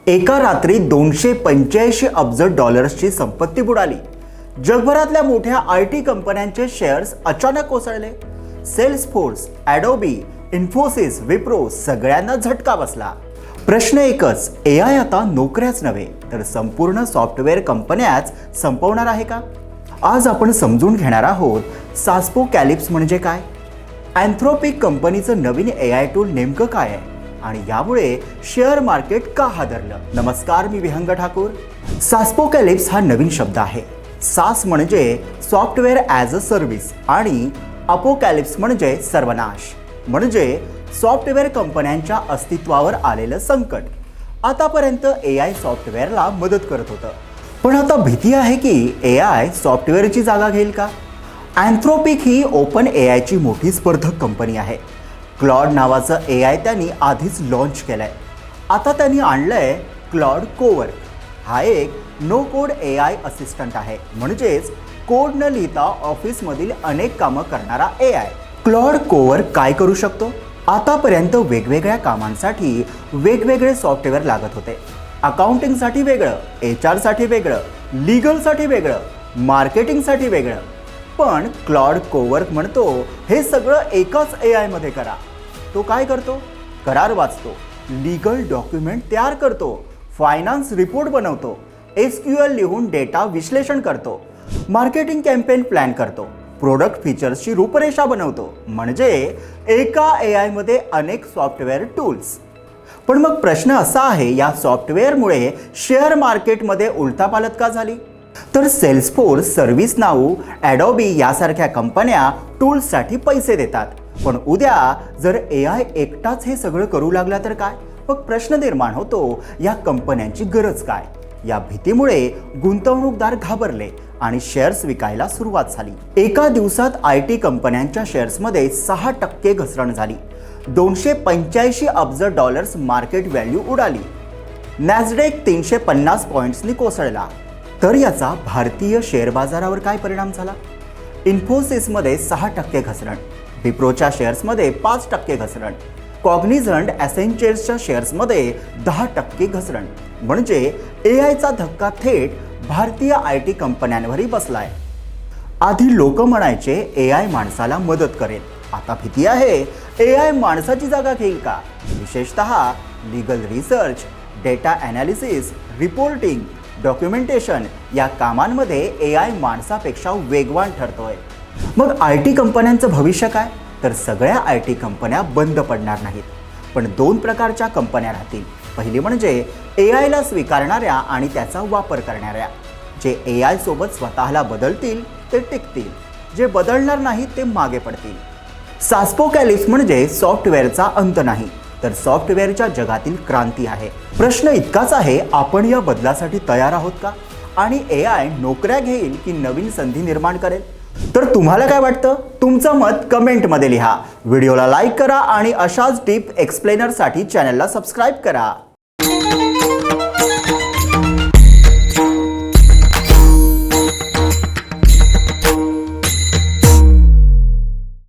एका रात्री 285 अब्ज डॉलर्सची संपत्ती बुडाली। जगभरातल्या मोठ्या IT कंपन्यांचे शेअर्स अचानक कोसळले। सेल्सफोर्स, ॲडोबी, इन्फोसिस, विप्रो सगळ्यांना झटका बसला। प्रश्न एकच, AI आता नोकऱ्याच नव्हे तर संपूर्ण सॉफ्टवेअर कंपन्याच संपवणार आहे का? आज आपण समजून घेणार आहोत सास्पोकॅलिप्स म्हणजे काय, अँथ्रोपिक कंपनीचं नवीन AI टूल नेमकं काय आहे आणि यामुळे शेअर मार्केट का हादरलं। नमस्कार, मी विहंग ठाकूर। सास्पोकॅलिप्स हा नवीन शब्द आहे। सास म्हणजे सॉफ्टवेअर ॲज अ सर्व्हिस आणि अपोकॅलिप्स म्हणजे सर्वनाश, म्हणजे सॉफ्टवेअर कंपन्यांच्या अस्तित्वावर आलेलं संकट। आतापर्यंत AI सॉफ्टवेअरला मदत करत होतं, पण आता भीती आहे की AI सॉफ्टवेअरची जागा घेईल का? अँथ्रोपिक ही ओपन AIची मोठी स्पर्धक कंपनी आहे। क्लॉड नावाचं AI त्यांनी आधीच लॉन्च केलंय। आता त्यांनी आणलंय क्लॉड कोवर्क। हा एक नो कोड AI असिस्टंट आहे, म्हणजेच कोड न लिहिता ऑफिसमधील अनेक कामं करणारा AI। क्लॉड कोवर्क काय करू शकतो? आतापर्यंत वेगवेगळ्या कामांसाठी वेगवेगळे सॉफ्टवेअर लागत होते। अकाउंटिंगसाठी वेगळं, HR साठी वेगळं, लीगलसाठी वेगळं, मार्केटिंगसाठी वेगळं। पण क्लॉड कोवर्क म्हणतो हे सगळं एकाच AI मध्ये करा। तो काय करतो? करार वाचतो, लीगल डॉक्युमेंट तयार करतो, फायनान्स रिपोर्ट बनवतो, SQL लिहून डेटा विश्लेषण करतो, मार्केटिंग कॅम्पेन प्लॅन करतो, प्रोडक्ट फीचर्सची रूपरेषा बनवतो। म्हणजे एका AI मध्ये अनेक सॉफ्टवेअर टूल्स। पण मग प्रश्न असा आहे, या सॉफ्टवेअरमुळे शेअर मार्केटमध्ये उलथापालथ का झाली? तर सेल्सफोर्स, सर्व्हिसनाऊ, ॲडोबी यासारख्या कंपन्या टूल्ससाठी पैसे देतात, पण उद्या जर AI एकटाच हे सगळं करू लागला तर काय? मग प्रश्न निर्माण होतो, या कंपन्यांची गरज काय? या भीतीमुळे गुंतवणूकदार घाबरले आणि शेअर्स विकायला सुरुवात झाली। एका दिवसात IT कंपन्यांच्या शेअर्समध्ये 6% घसरण झाली। 285 अब्ज डॉलर्स मार्केट व्हॅल्यू उडाली। नॅस्डॅक 350 पॉइंट्सनी कोसळला। तर याचा भारतीय शेअर बाजारावर काय परिणाम झाला? इन्फोसिसमध्ये 6% घसरण, विप्रोच्या शेअर्समध्ये 5% घसरण, कॉग्निझंट ॲसेंचर्सच्या शेअर्समध्ये 10% घसरण। म्हणजे AIचा धक्का थेट भारतीय IT कंपन्यांवरही बसलाय। आधी लोक म्हणायचे AI माणसाला मदत करेल, आता भीती आहे AI माणसाची जागा घेईल का? विशेषतः legal research, data analysis, reporting, documentation या कामांमध्ये AI माणसापेक्षा वेगवान ठरतोय। मग IT कंपन्यांचं भविष्य काय? तर सगळ्या IT कंपन्या बंद पडणार नाहीत, पण 2 प्रकारच्या कंपन्या राहतील। पहिली म्हणजे AIला स्वीकारणाऱ्या आणि त्याचा वापर करणाऱ्या। जे AI सोबत स्वतःला बदलतील ते टिकतील, जे बदलणार नाही ते मागे पडतील। सास्पोकॅलिप्स म्हणजे सॉफ्टवेअरचा अंत नाही, तर सॉफ्टवेअरच्या जगातील क्रांती आहे। प्रश्न इतकाच आहे, आपण या बदलासाठी तयार आहोत का? आणि AI नोकऱ्या घेईल की नवीन संधी निर्माण करेल? तर तुम्हाला काय वाटतं? तुमचं मत कमेंटमध्ये लिहा। व्हिडिओला लाईक करा आणि अशाच डीप एक्सप्लेनरसाठी चॅनलला सबस्क्राईब करा।